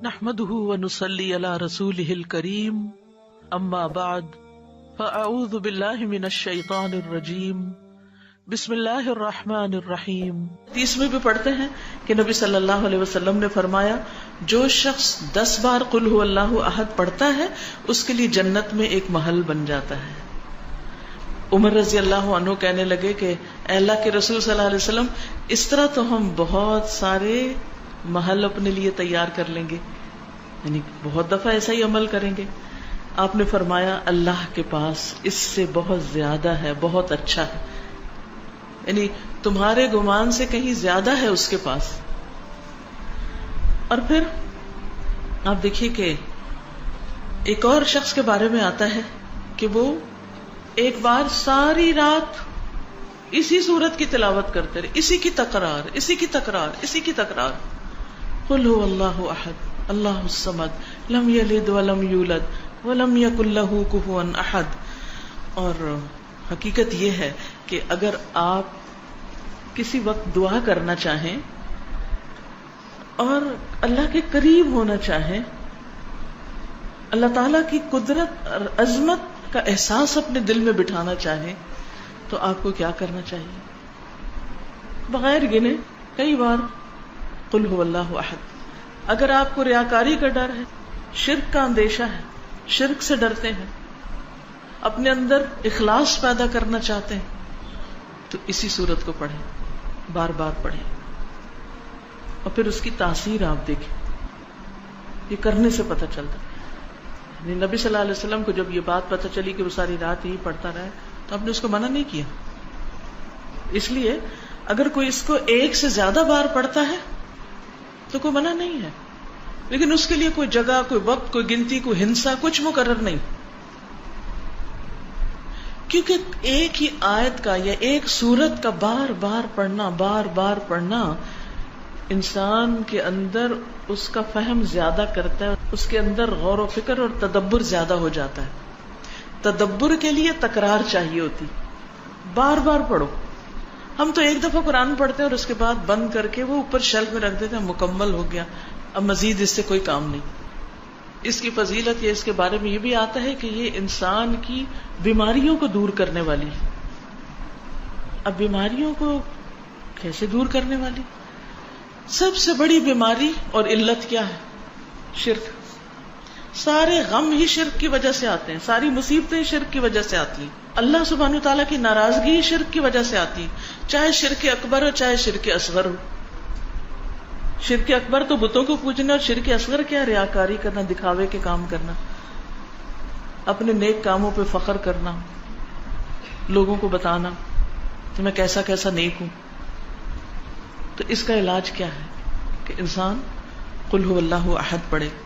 نحمده ونصلي على رسوله الكريم اما بعد فاعوذ باللہ من الشیطان الرجیم بسم اللہ الرحمن الرحیم. 30 میں بھی پڑھتے ہیں کہ نبی صلی اللہ علیہ وسلم نے فرمایا جو شخص 10 بار قل هو اللہ احد پڑھتا ہے اس کے لیے جنت میں ایک محل بن جاتا ہے. عمر رضی اللہ عنہ کہنے لگے کہ اے اللہ کے رسول صلی اللہ علیہ وسلم اس طرح تو ہم بہت سارے محل اپنے لیے تیار کر لیں گے، یعنی بہت دفعہ ایسا ہی عمل کریں گے. آپ نے فرمایا اللہ کے پاس اس سے بہت زیادہ ہے، بہت اچھا ہے، یعنی تمہارے گمان سے کہیں زیادہ ہے اس کے پاس. اور پھر آپ دیکھیے کہ ایک اور شخص کے بارے میں آتا ہے کہ وہ ایک بار ساری رات اسی سورت کی تلاوت کرتے رہے، اسی کی تکرار، اسی کی تکرار، اسی کی تکرار. قل هو اللہ احد اللہ الصمد لم یلد ولم یولد ولم یکن لہ کفوا احد. اور حقیقت یہ ہے کہ اگر آپ کسی وقت دعا کرنا چاہیں اور اللہ کے قریب ہونا چاہیں، اللہ تعالی کی قدرت اور عظمت کا احساس اپنے دل میں بٹھانا چاہیں تو آپ کو کیا کرنا چاہیے؟ بغیر گنے کئی بار قل هو اللہ احد. اگر آپ کو ریاکاری کا ڈر ہے، شرک کا اندیشہ ہے، شرک سے ڈرتے ہیں، اپنے اندر اخلاص پیدا کرنا چاہتے ہیں تو اسی سورت کو پڑھیں، بار بار پڑھیں اور پھر اس کی تاثیر آپ دیکھیں. یہ کرنے سے پتہ چلتا ہے. نبی صلی اللہ علیہ وسلم کو جب یہ بات پتہ چلی کہ وہ ساری رات ہی پڑھتا رہا تو آپ نے اس کو منع نہیں کیا. اس لیے اگر کوئی اس کو ایک سے زیادہ بار پڑھتا ہے تو کوئی منع نہیں ہے، لیکن اس کے لیے کوئی جگہ، کوئی وقت، کوئی گنتی، کوئی ہنسا کچھ مقرر نہیں. کیونکہ ایک ہی آیت کا یا ایک سورت کا بار بار پڑھنا انسان کے اندر اس کا فہم زیادہ کرتا ہے، اس کے اندر غور و فکر اور تدبر زیادہ ہو جاتا ہے. تدبر کے لیے تکرار چاہیے ہوتی، بار بار پڑھو. ہم تو ایک دفعہ قرآن پڑھتے ہیں اور اس کے بعد بند کر کے وہ اوپر شیلف میں رکھ دیتے ہیں، مکمل ہو گیا، اب مزید اس سے کوئی کام نہیں. اس کی فضیلت یا اس کے بارے میں یہ بھی آتا ہے کہ یہ انسان کی بیماریوں کو دور کرنے والی ہے. اب بیماریوں کو کیسے دور کرنے والی؟ سب سے بڑی بیماری اور علت کیا ہے؟ شرک. سارے غم ہی شرک کی وجہ سے آتے ہیں، ساری مصیبتیں شرک کی وجہ سے آتی ہیں، اللہ سبحانہ تعالیٰ کی ناراضگی شرک کی وجہ سے آتی، چاہے شرک اکبر ہو چاہے شرک اصغر ہو. شرک اکبر تو بتوں کو پوجنا، اور شرک اصغر کیا؟ ریاکاری کرنا، دکھاوے کے کام کرنا، اپنے نیک کاموں پہ فخر کرنا، لوگوں کو بتانا کہ میں کیسا کیسا نیک ہوں. تو اس کا علاج کیا ہے کہ انسان قل هو اللہ احد پڑھے.